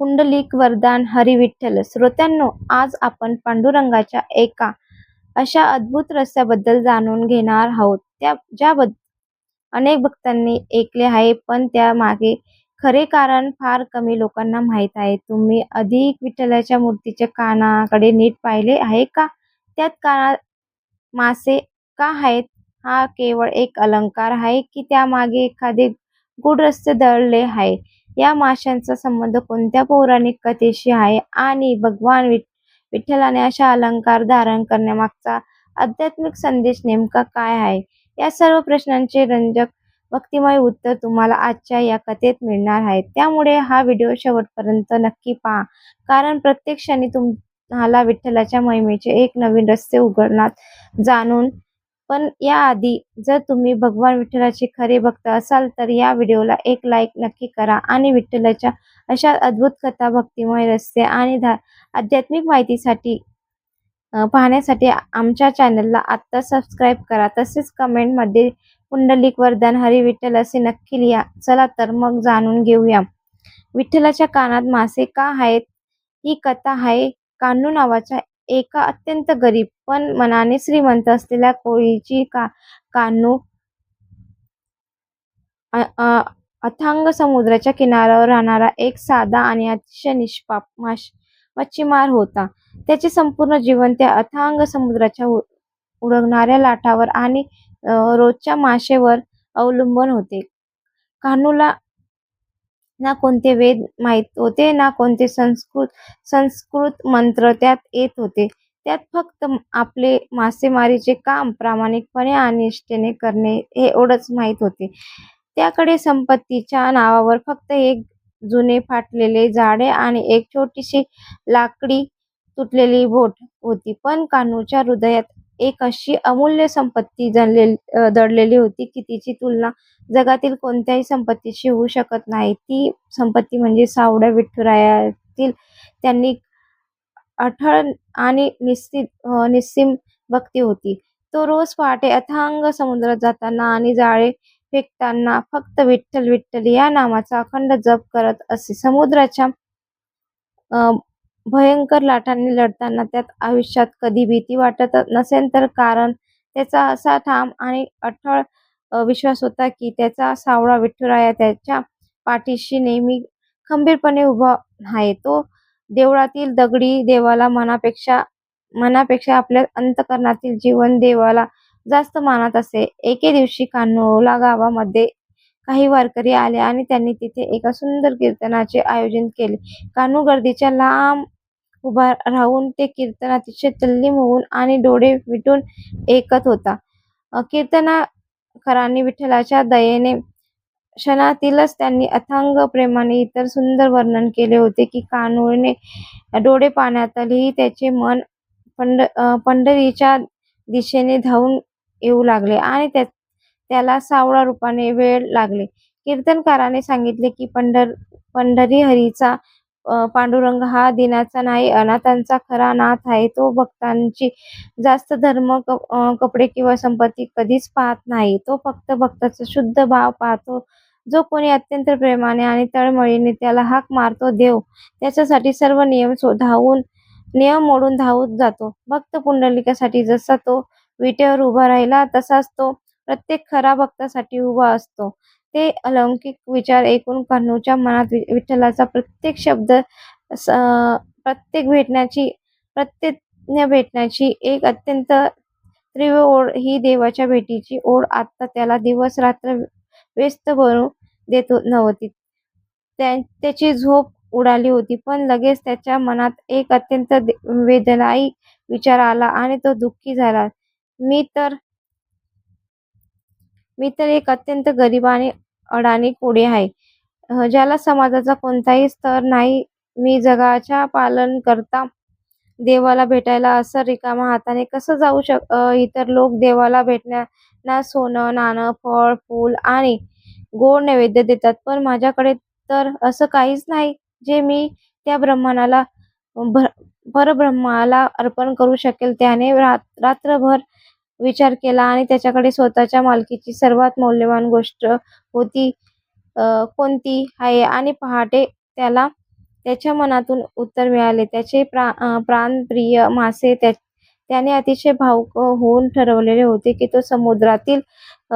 पुंडलिक वरदान हरी विठ्ठल. श्रोत्यांनो, आज आपण पांडुरंगाच्या एका अशा अद्भुत रहस्याबद्दल जाणून घेणार आहोत, ज्याबद्दल अनेक भक्तांनी ऐकले आहे, पण त्या मागे खरे कारण फार कमी लोकांना माहीत आहे. तुम्ही अधिक विठ्ठलाच्या मूर्तीच्या कानाकडे नीट पाहिले आहे का? त्यात कानात मासे का आहेत? हा केवळ एक अलंकार आहे की त्यामागे एखादे गूढ रहस्य दडले आहे? या माशांचा संबंध कोणत्या पौराणिक कथेशी आहे आणि भगवान विठ्ठलाने अशा अलंकार धारण करण्यामागचा आध्यात्मिक संदेश नेमका काय आहे? या सर्व प्रश्नांचे रंजक भक्तिमय उत्तर तुम्हाला आजच्या या कथेत मिळणार आहे. त्यामुळे हा व्हिडिओ शेवटपर्यंत नक्की पहा, कारण प्रत्येक क्षणी तुम्हाला विठ्ठलाच्या महिमेचे एक नवीन रहस्य उघडणार जाणून. पण याआधी जर तुम्ही भगवान विठ्ठलाचे खरे भक्त असाल तर या व्हिडिओला एक लाईक नक्की करा आणि विठ्ठलाच्या अशा अद्भुत कथा, भक्तिमय रहस्य आणि आध्यात्मिक माहितीसाठी पाहण्यासाठी आमच्या चॅनलला आत्ता सबस्क्राईब करा. तसेच कमेंटमध्ये पुंडलिक वरदान हरी विठ्ठल असे नक्की लिहा. चला तर मग जाणून घेऊया, विठ्ठलाच्या कानात मासे का आहेत. ही कथा आहे कान्हू नावाच्या एका अत्यंत गरीब पण मनाने श्रीमंत असलेल्या कोळीची. कान्हू अथांग समुद्राच्या किनाऱ्यावर राहणारा एक साधा आणि अतिशय निष्पाप मच्छीमार होता. त्याचे संपूर्ण जीवन त्या अथांग समुद्राच्या उडणाऱ्या लाटांवर आणि रोजच्या मासेवर अवलंबून होते. कान्हूला ना कोणते वेद माहीत होते, ना कोणते संस्कृत मंत्र त्यात येत होते. त्यात फक्त आपले मासेमारीचे काम प्रामाणिकपणे आणि निष्ठेने करणे हे एवढंच माहीत होते. त्याकडे संपत्तीच्या नावावर फक्त एक जुने फाटलेले झाडे आणि एक छोटीशी लाकडी तुटलेली बोट होती. पण कान्हूच्या हृदयात एक अशी अमूल्य संपत्ती दडलेली होती की तिची तुलना जगातील कोणत्याही संपत्तीशी होऊ शकत नाही. ती संपत्ती म्हणजे सावळ्या विठुरायातील त्यांनी अढळ आणि निस्सीम भक्ती होती. तो रोज पहाटे अथांग समुद्रात जाताना आणि जाळे फेकताना फक्त विठ्ठल विठ्ठल या नामाचा अखंड जप करत असे. समुद्राच्या भयंकर लाटांनी लढताना त्यात आयुष्यात कधी भीती वाटत नसेल, तर कारण त्याचा असा ठाम आणि अढळ विश्वास होता की त्याचा सावळा विठुराया त्याच्या पाठीशी नेहमी खंबीरपणे उभा आहे. तो देवळातील दगडी देवाला मनापेक्षा आपल्या अंतःकरणातील जीवन देवाला जास्त मानत असे. एके दिवशी कान्हूला गावामध्ये काही वारकरी आले आणि त्यांनी तिथे एका सुंदर कीर्तनाचे आयोजन केले. कान्हू गर्दीच्या लांब उभा राहून ते कीर्तन अतिशय तल्लीन होऊन आणि डोळे मिटून ऐकत होता. कीर्तनकारांनी विठ्ठलाच्या दयेने क्षणातीलच त्यांनी अथांग प्रेमाने इतर सुंदर वर्णन केले होते की कान्हूने डोळे पाहण्यातही त्याचे मन पंढरीच्या दिशेने धावून येऊ लागले आणि त्याला सावळ्या रूपाने वेड लागले. कीर्तनकाराने सांगितले की पंढरी हरीचा पांडुरंग हा दीनाचा नाही, अनाथांचा खरा नाथ आहे. तो भक्तांची जास्त धर्म, कपडे किंवा संपत्ती कधीच पाहत नाही. तो फक्त भक्ताचा शुद्ध भाव पाहतो. जो कोणी अत्यंत प्रेमाने आणि तळमळीने त्याला हाक मारतो, देव त्याच्यासाठी सर्व नियम मोडून धावून जातो. भक्त पुंडलिकासाठी जसा तो विटेवर उभा राहिला, तसाच तो प्रत्येक खरा भक्तासाठी उभा असतो. ते अलौकिक विचार ऐकून कान्हूच्या मनात विठ्ठलाचा प्रत्येक शब्द, प्रत्येक भेटण्याची एक अत्यंत तीव्र ओढ, ही देवाच्या भेटीची ओढ आता त्याला दिवस रात्र व्यस्त बनू देत नव्हती. त्याची झोप उडाली होती, पण लगेच त्याच्या मनात एक अत्यंत वेदनादायी विचार आला आणि तो दुःखी झाला. मी तर एक अत्यंत गरीब आणि अडाणी कोळी आहे, ज्याला समाजाचा कोणताही स्तर नाही. मी जगाच्या पालनकर्ता देवाला भेटायला असं रिकाम्या हाताने कसं जाऊ इतर लोक देवाला भेटताना सोनं, नाणं, फळ, फूल आणि गोड नैवेद्य देतात, पण माझ्याकडे तर असं काहीच नाही जे मी त्या परब्रह्माला अर्पण करू शकेल. त्याने रात्रभर विचार केला आणि त्याच्याकडे स्वतःच्या मालकीची सर्वात मौल्यवान गोष्ट कोणती आहे आणि पहाटे त्याला त्याच्या मनातून उत्तर मिळाले. त्याचे प्राणप्रिय मासे त्याने अतिशय भावुक होऊन ठरवलेले होते की तो समुद्रातील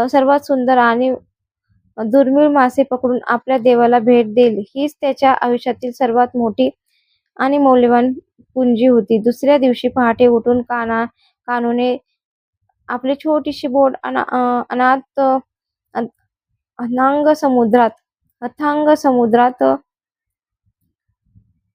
सर्वात सुंदर आणि दुर्मिळ मासे पकडून आपल्या देवाला भेट देईल. हीच त्याच्या आयुष्यातील सर्वात मोठी आणि मौल्यवान पुंजी होती. दुसऱ्या दिवशी पहाटे उठून कानूने आपली छोटीशी बोट अनाथ अथांग समुद्रात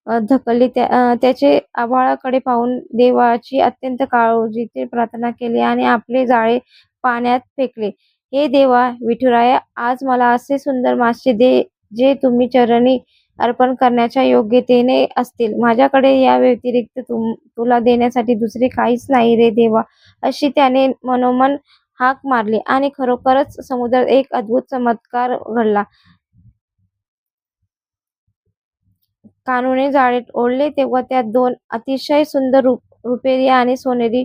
ढकलली. त्याचे आभाळाकडे पाहून देवाची अत्यंत काळजीने प्रार्थना केली आणि आपले जाळे पाण्यात फेकले. हे देवा विठुराया, आज मला असे सुंदर मासे दे जे तुम्ही चरणी अर्पण करण्याच्या योग्यतेने असतील. माझ्याकडे या व्यतिरिक्त तुला देण्यासाठी दुसरे काहीच नाही रे देवा, अशी त्याने मनोमन हाक मारली. आणि खरोखरच समुद्रात एक अद्भुत चमत्कार घडला. कानूने जाळे ओढले तेव्हा त्यात दोन अतिशय सुंदर रुपेरी आणि सोनेरी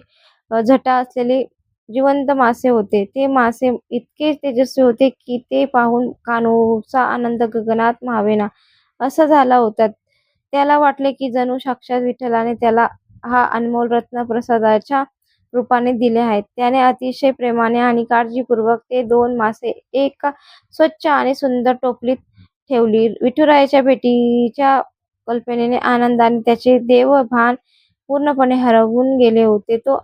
जटा असलेले जिवंत मासे होते. ते मासे इतके तेजस्वी होते की ते पाहून कानूचा आनंद गगनात मावेना असा झाला होता. त्याला वाटले की जणू साक्षात विठ्ठलाने त्याला हा अनमोल रत्न प्रसादाच्या रूपाने दिले आहेत. त्याने अतिशय प्रेमाने आणि काळजीपूर्वक ते दोन मासे एका स्वच्छ आणि सुंदर टोपलीत ठेवली. विठुरायाच्या भेटीच्या कल्पनेने आनंदाने त्याचे देवभान पूर्णपणे हरवून गेले होते. तो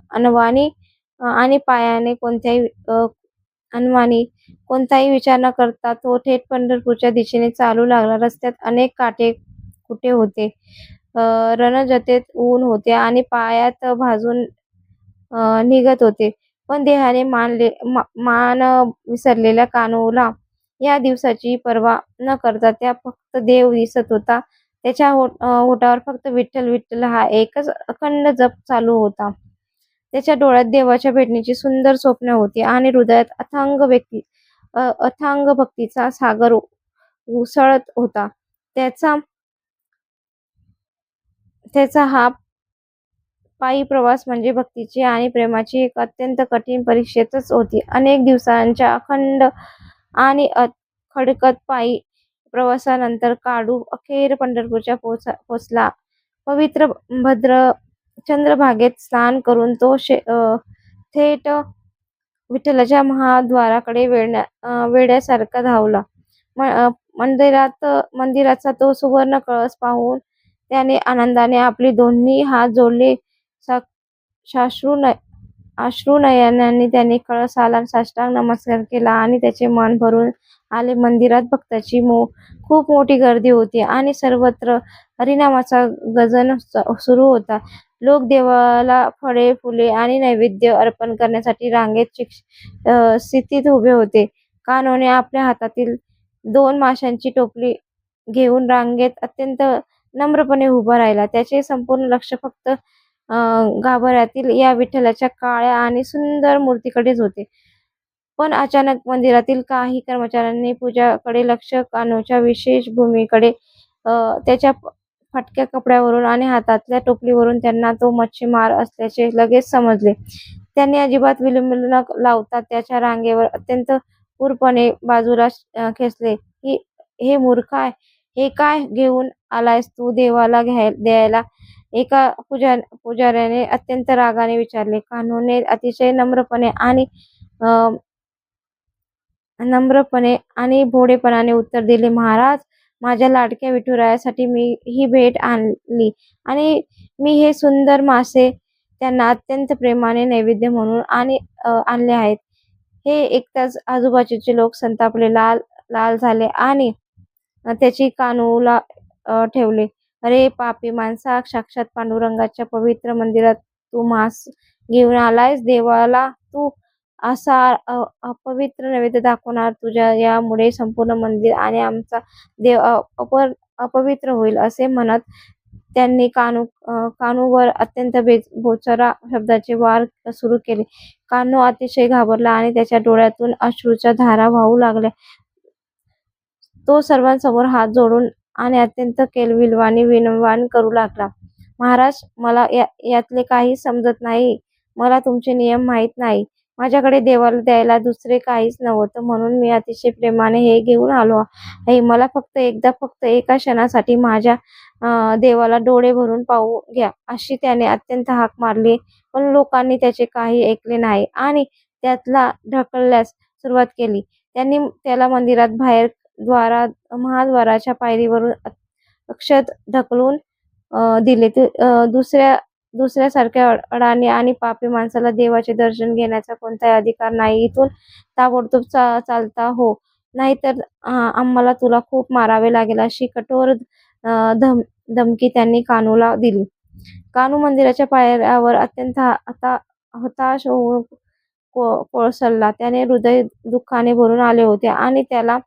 आणि पायाने अनवाणी कोणताही विचार न करता तो थेट पंढरपूरच्या दिशेने चालू लागला. रस्त्यात अनेक काटे-कुटे होते. रणजतेत ऊन होते आणि पायात भाजून निघत होते. पण देहाने मान विसरलेल्या कान्हूला या दिवसाची पर्वा न करता त्या फक्त देव दिसत होता. त्याच्या ओठावर फक्त विठ्ठल विठ्ठल हा एकच अखंड जप चालू होता. त्याच्या डोळ्यात देवाच्या भेटीची सुंदर स्वप्ने होती आणि हृदयात अथांग भक्तीचा सागर उसळत होता. त्याचा हा पायी प्रवास म्हणजे भक्तीची आणि प्रेमाची एक अत्यंत कठीण परीक्षेच होती. अनेक दिवसांच्या अखंड आणि खडकत पायी प्रवासानंतर काळू अखेर पंढरपूरच्या पोचला. पवित्र भद्र चंद्रभागेत स्नान करून तो थेट विठ्ठलाच्या महाद्वाराकडे वेड्यासारखा धावला. मंदिराचा तो सुवर्ण कळस पाहून त्याने आनंदाने आपले दोन्ही हात जोडले. अश्रुनयनांनी त्याने कळसाला साष्टांग नमस्कार केला आणि त्याचे मन भरून आले. मंदिरात भक्तांची खूप मोठी गर्दी होती आणि सर्वत्र हरिनामाचा गजर सुरू होता. लोक देवाला फळे, फुले आणि नैवेद्य अर्पण करण्यासाठी रांगेत स्थितीत उभे होते. कान्होने आपल्या हातातील 2 माशांची टोपली घेऊन रांगेत अत्यंत नम्रपणे उभा राहिला. त्याचे संपूर्ण लक्ष फक्त गाभाऱ्यातील या विठ्ठलाच्या काळ्या आणि सुंदर मूर्तीकडेच होते. पण अचानक मंदिरातील काही कर्मचाऱ्यांनी पूजाकडे लक्ष कान्होच्या विशेष भूमीकडे त्याच्या फाटक्या कपड्यावरून आणि हातातल्या टोपलीवरून त्यांना तो मच्छीमार असल्याचे लगेच समजले. त्यांनी अजिबात विलंब न लावता त्याच्या रांगेवर अत्यंत क्रूरपणे बाजूला खेचले. हे मूर्खा, हे काय घेऊन आलायस तू देवाला द्यायला? एका पुजाऱ्याने अत्यंत रागाने विचारले. कान्होने अतिशय नम्रपणे आणि भोळेपणाने उत्तर दिले, महाराज, माझ्या लाडक्या विठुरायासाठी मी ही भेट आणली आणि मी हे सुंदर मासे त्यांना अत्यंत प्रेमाने नैवेद्य म्हणून आणले आहेत. हे ऐकताच आजूबाजूचे लोक संतापले, लाल झाले आणि त्याची कान्हूला ठेवले. अरे पापी माणसा, साक्षात पांडुरंगाच्या पवित्र मंदिरात तू मांस घेऊन आलायस. देवाला तू असा अपवित्र नैवेद्य दाखवणार? तुझ्या यामुळे संपूर्ण मंदिर आणि आमचा देव अपवित्र होईल. असे म्हणत त्यांनी कान्हूवर अत्यंत बोचरा शब्दाचे वार सुरू केले. कान्हू अतिशय घाबरला आणि त्याच्या डोळ्यातून अश्रूच्या धारा वाहू लागल्या. तो सर्वांसमोर हात जोडून आणि अत्यंत केलविलवाणी विनवणी करू लागला. महाराज, मला यातले काही समजत नाही. मला तुमचे नियम माहीत नाही. माझ्याकडे देवाला द्यायला दुसरे काहीच नव्हतं म्हणून मी अतिशय प्रेमाने हे घेऊन आलो आहे. मला फक्त एका क्षणासाठी माझ्या देवाला डोळे भरून पाहू घ्या अशी त्याने अत्यंत हाक मारली. पण लोकांनी त्याचे काही ऐकले नाही आणि त्याला ढकलण्यास सुरुवात केली. त्यांनी त्याला मंदिरात बाहेर महाद्वाराच्या पायरीवरून अक्षत ढकलून दिले. दुसऱ्यासारख्या अडाणी आणि पापी माणसाला देवाचे दर्शन घेण्याचा कोणताही अधिकार नाही. इथून ताबडतोब चालता हो, नाहीतर आम्हाला तुला खूप मारावे लागेल अशी कठोर धमकी त्यांनी कानूला दिली. कानू मंदिराच्या पायऱ्यावर अत्यंत हताश होऊन कोसळला. त्याने हृदय दुःखाने भरून आले होते आणि त्याला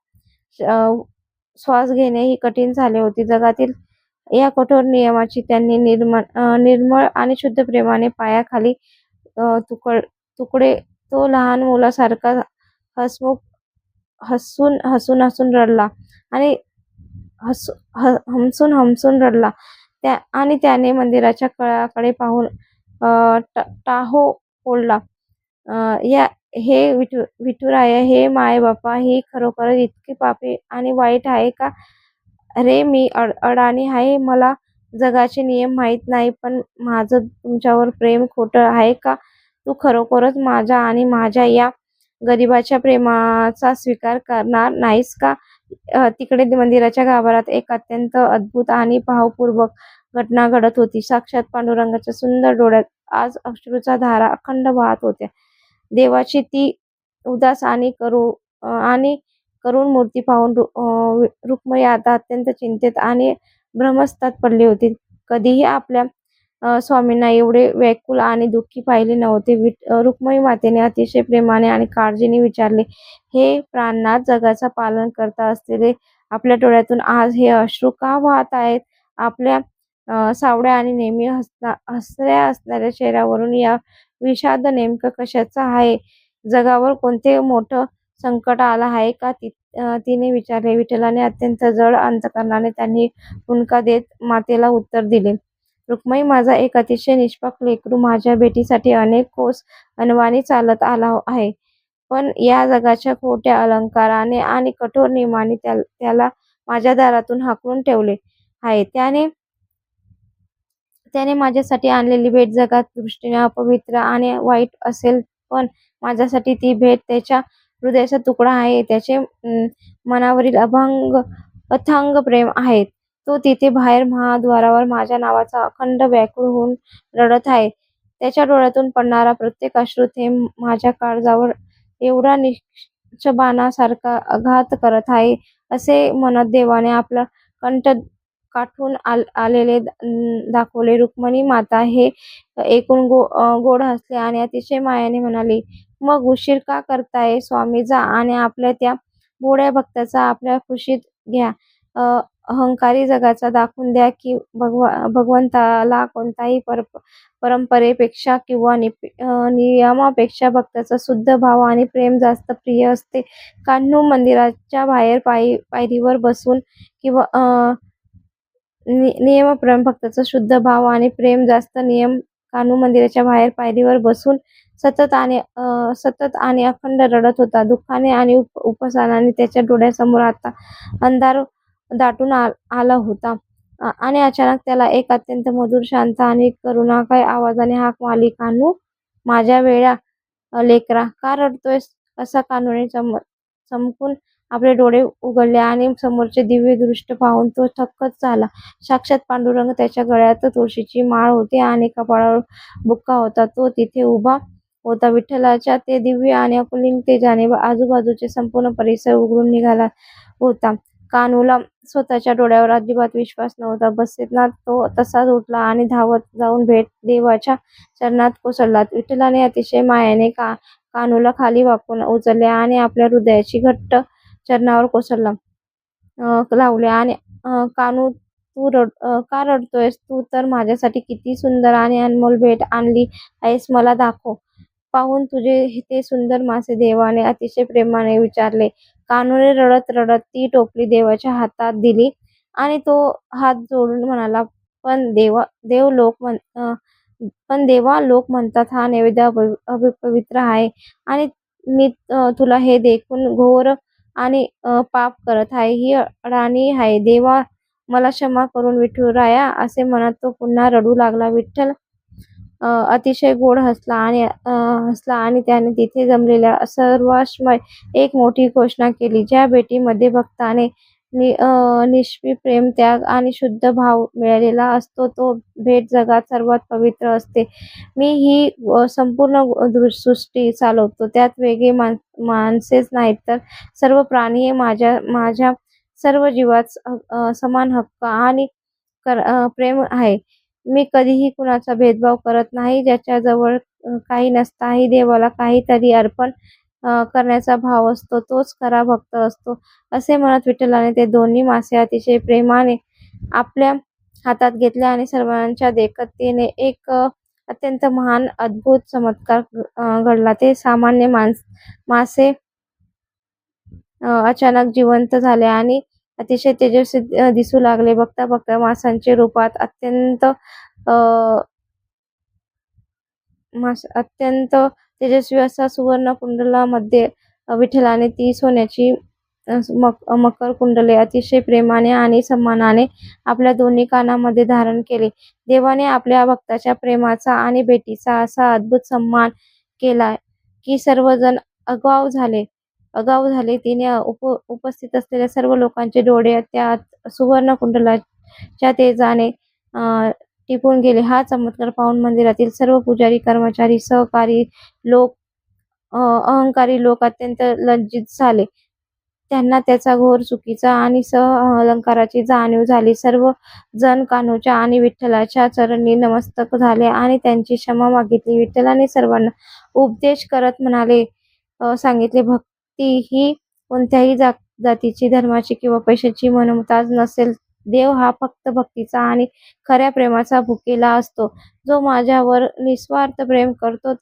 श्वास घेणेही कठीण झाले होते. जगातील या कठोर नियमाची त्यांनी निर्मळ आणि शुद्ध प्रेमाने पायाखाली तुकडे. तो लहान मुलासारखा हसमुख हसून हसून हसून रडला आणि हमसून रडला. आणि त्याने मंदिराच्या कळाकडे पाहून टाहो फोडला. हे विठुराया, हे मायबापा, ही खरोखरच इतकी पापी आणि वाईट आहे का रे? मी अडाणी आहे, मला जगाचे नियम माहीत नाही, पण माझं तुमच्यावर प्रेम खोटं आहे का? तू खरोखरच माझ्या आणि माझ्या या गरिबाच्या प्रेमाचा स्वीकार करणार नाहीस का? तिकडे मंदिराच्या गाभाऱ्यात एक अत्यंत अद्भुत आणि भावपूर्वक घटना घडत होती. साक्षात पांडुरंगाच्या सुंदर डोळ्यात आज अश्रूच्या धारा अखंड वाहत होत्या. देवाची ती उदास आणि करुण मूर्ती पाहून रुक्मिणी आता अत्यंत चिंतेत आणि भ्रमस्थात पडली होती. कधीही आपल्या स्वामींना एवढे व्याकुळ आणि दुःखी पाहिले नव्हते. रुक्मिणी मातेने अतिशय प्रेमाने आणि काळजीने विचारले, हे प्राणनाथ, जगाचा पालन करता असलेले आपल्या डोळ्यातून आज हे अश्रू का वाहत आहेत? आपल्या सावळ्या आणि नेहमी हसऱ्या असणाऱ्या चेहऱ्यावरून या विषाद नेमकं कशाचा आहे? जगावर कोणते मोठं संकट आलं आहे का? तिने विचारले. विठ्ठलाने अत्यंत जड अंतकरणाने त्यांनी हुंदका देत मातेला उत्तर दिले, रुक्मिणी, माझा एक अतिशय निष्पाप लेकरू माझ्या भेटीसाठी अनेक कोस अनवाणी चालत आला आहे. पण या जगाच्या खोट्या अलंकाराने आणि कठोर नियमाने त्याला माझ्या दारातून हाकलून ठेवले आहे. त्याने माझ्यासाठी आणलेली भेट जगात दृष्टीने अपवित्र आणि वाईट असेल, पण माझ्यासाठी ती भेट त्याच्या हृदयाचा तुकडा आहे. त्याचे मनावरील अथांग प्रेम आहे. तो तिथे बाहेर महाद्वारावर माझ्या नावाचा अखंड व्याकुळ होऊन रडत आहे. त्याच्या डोळ्यातून पडणारा प्रत्येक अश्रुथेंब माझ्या काळजावर एवढा बाणासारखा आघात करत आहे. असे म्हणत देवाने आपला कंठ काठून आलेले दाखवले. रुक्मिणी माता हे ऐकून गोड हसली आणि अतिशय मायाने म्हणाली, मग उशीर का करताय स्वामी? जा आणि आपल्या त्या भोळ्या भक्ताचा आपल्या कुशीत घ्या. अहंकारी जगाचा दाखवून द्या की भगवंताला कोणत्याही परंपरेपेक्षा किंवा नियमापेक्षा भक्ताचा शुद्ध भाव आणि प्रेम जास्त प्रिय असते. कान्हू मंदिराच्या बाहेर पायरीवर बसून किंवा भक्ताचा शुद्ध भाव आणि प्रेम जास्त कान्हू मंदिराच्या बाहेर पायरीवर बसून सतत आणि अखंड रडत होता. दुःखाने आणि उपसानाने त्याच्या डोळ्यासमोर आता अंधार दाटून आला होता आणि अचानक त्याला एक अत्यंत मधुर, शांत आणि करुणामय आवाजाने हाक मारली, कान्हू, माझ्या वेड्या लेकरा, का रडतोयस? असा कान्हूने चमकून आपले डोळे उघडले आणि समोरचे दिव्य दृश्य पाहून तो थक्कच झाला. साक्षात पांडुरंग. त्याच्या गळ्यात तुळशीची माळ होती आणि कपाळावर बुक्का होता. तो तिथे उभा होता. विठ्ठलाच्या ते दिव्य आणि अकुलिन तेजाने आजूबाजूचे संपूर्ण परिसर उघडून निघाला होता. कान्हूला स्वतःच्या डोळ्यावर अजिबात विश्वास नव्हता. बसेतला तो तसाच उठला आणि धावत जाऊन देवाच्या चरणात कोसळला. विठ्ठलाने अतिशय मायेने कान्हूला खाली वाकून उचलले आणि आपल्या हृदयाची घट्ट चरणावर कोसळला लावले आणि कान्हू, तू का रडतोयस? तू तर माझ्यासाठी किती सुंदर आणि अनमोल भेट आणली आहेस, मला दाखव पाहून तुझे ते सुंदर मासे. देवाने अतिशय प्रेमाने विचारले. कान्हूने रडत रडत ती टोपली देवाच्या हातात दिली आणि तो हात जोडून म्हणाला, पण देवा, लोक म्हणतात हा नैवेद्य अपवित्र आहे आणि मी तुला हे देखून घोर आणि पाप करत आहे. ही अडाणी आहे. देवा, मला क्षमा करून विठुराया असे म्हणत तो पुन्हा रडू लागला. विठ्ठल अतिशय गोड हसला आणि त्याने तिथे जमलेल्या सर्वांसमोर एक मोठी घोषणा केली. ज्या भेटीमध्ये भक्ताने निष्पाप प्रेम, त्याग आणि शुद्ध भाव मिळालेला असतो तो भेट जगात सर्वात पवित्र असते. मी ही संपूर्ण सृष्टी चालवतो. त्यात वेगळे माणसेच नाहीत तर सर्व प्राणी हे माझ्या सर्व जीवात समान हक्क आणि प्रेम आहे. मी कधीही कुणाचा भेदभाव करत नाही. ज्याच्याजवळ काही नसताही देवाला काहीतरी अर्पण करण्याचा भाव असतो तोच खरा भक्त असतो. असे म्हणत विठ्ठलाने ते दोन्ही मासे अतिशय प्रेमाने आपल्या हातात घेतले आणि सर्वांच्या देखतेने एक अत्यंत महान अद्भुत चमत्कार घडला. ते सामान्य मासे अचानक जिवंत झाले आणि अतिशय तेजस्वी दिसू लागले. बघता बघता माशांच्या रूपात अत्यंत तेजस्वी असा सुवर्ण कुंडलामध्ये विठ्ठलाने ती सोन्याची मकर कुंडले अतिशय प्रेमाने आणि सन्मानाने आपल्या दोन्ही कानामध्ये धारण केले. देवाने आपल्या भक्ताच्या प्रेमाचा आणि भेटीचा असा अद्भुत सन्मान केला की सर्वजण आगाऊ झाले. तिने उपस्थित असलेल्या सर्व लोकांचे डोळे त्या सुवर्ण कुंडलाच्या तेजाने टिपून गेले. हा चमत्कार पाहून मंदिरातील सर्व पुजारी, कर्मचारी, अहंकारी लोक अत्यंत लज्जित झाले. त्यांना त्याचा घोर चुकीचा आणि अलंकाराची जाणीव झाली. सर्व जण कान्होच्या आणि विठ्ठलाच्या चरणी नमस्तक झाले आणि त्यांची क्षमा मागितली. विठ्ठलाने सर्वांना उपदेश करत सांगितले, भक्ती ही कोणत्याही जातीची, धर्माची किंवा पैशाची मनमताज नसेल. देव हा फक्त भक्तीचा आणि खऱ्या प्रेमाचा भुकेला असतो. जो माझ्यावर निस्वार्थ प्रेम करतो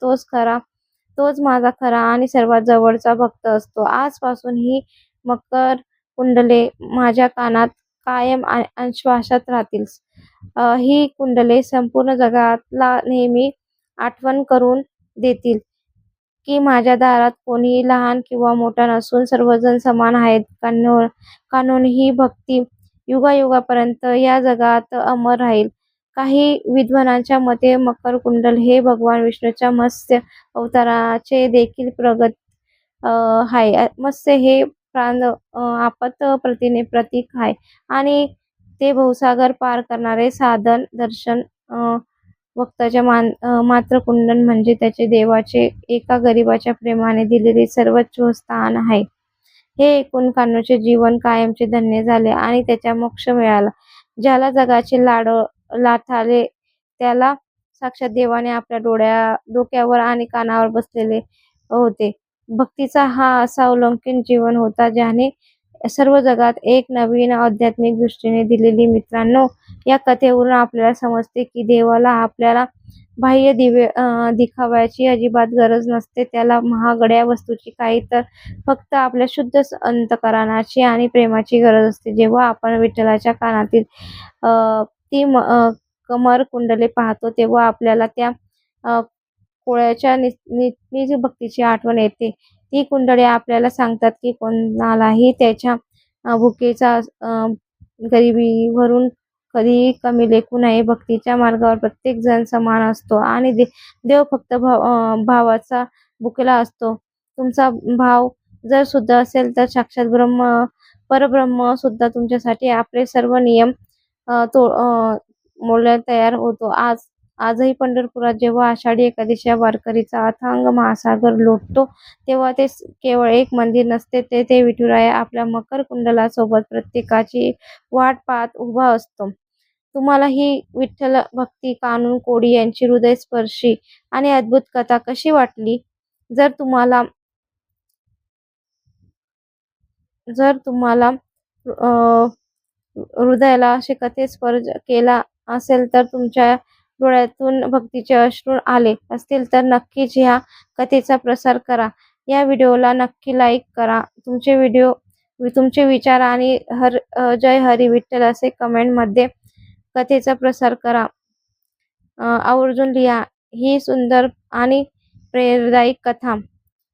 तोच माझा खरा आणि सर्वात जवळचा भक्त असतो. आजपासून ही मकर कुंडले माझ्या कानात कायम श्वासात राहतील. ही कुंडले संपूर्ण जगाला नेहमी आठवण करून देतील की माझ्या दारात कोणीही लहान किंवा मोठा नसून सर्वजण समान आहेत. कान्होन ही भक्ती युगायुगापर्यंत या जगात अमर राहील. काही विद्वानांच्या मते मकर कुंडल हे भगवान विष्णूच्या मत्स्य अवताराचे देखील प्रगत आहे. मत्स्य हे आपत प्रतीक आहे आणि ते भवसागर पार करणारे साधन दर्शन भक्ताच्या मात्र कुंडल म्हणजे त्याचे देवाचे एका गरीबाच्या प्रेमाने दिलेले सर्वोच्च स्थान आहे. हे ऐकून कान्होचे जीवन कायमचे धन्य झाले आणि त्याचा मोक्ष मिळाला. ज्याला जगाचे लाथ आले त्याला साक्षात देवाने आपल्या डोक्यावर आणि कानावर बसलेले होते. भक्तीचा हा असा अलौकिक जीवन होता ज्याने सर्व जगात एक नवीन आध्यात्मिक दृष्टीने दिलेली. मित्रांनो, या कथेवरून आपल्याला समजते की देवाला आपल्याला बाह्य दिखाव्याची अजिबात गरज नसते. त्याला महागड्या वस्तूची काही तर फक्त आपल्या शुद्ध अंतःकरणाची आणि प्रेमाची गरज असते. जेव्हा आपण विठ्ठलाच्या कानातील ती कमर कुंडले पाहतो तेव्हा आपल्याला त्या कोळ्याच्या निज भक्तीची आठवण येते. ती कुंडले आपल्याला सांगतात की कोणालाही त्याच्या भुकेचा गरिबीवरून कधीही कमी लेखू नये. भक्तीच्या मार्गावर प्रत्येक जण समान असतो आणि देव फक्त भावाचा भुकेला असतो. तुमचा भाव जर शुद्ध असेल तर साक्षात परब्रह्म सुद्धा तुमच्यासाठी आपले सर्व नियम मोलायला तयार होतो. आजही पंढरपुरात जेव्हा आषाढी एकादशीच्या वारकरीचा अथांग महासागर लोटतो तेव्हा ते केवळ एक मंदिर नसते, ते विठुराया आपल्या मकर कुंडलासोबत प्रत्येकाची वाट पाहत उभा असतो. तुम्हाला ही विठ्ठल भक्ती कान्हो कोडी यांची हृदयस्पर्शी आणि अद्भुत कथा कशी वाटली? जर तुम्हाला हृदयाला असे कथे स्पर्श केला असेल तर तुमच्या डोळ्यातून भक्तीचे अश्रू आले असतील तर नक्कीच ह्या कथेचा प्रसार करा. या व्हिडिओला नक्की लाईक करा. तुमचे विचार आणि जय हरी विठ्ठल असे कमेंटमध्ये कथेचा प्रसार करा. आवर्जून लिहा ही सुंदर आणि प्रेरणादायी कथा.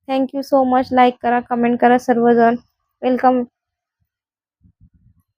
Thank you so much. लाईक करा, कमेंट करा सर्वजण. वेलकम.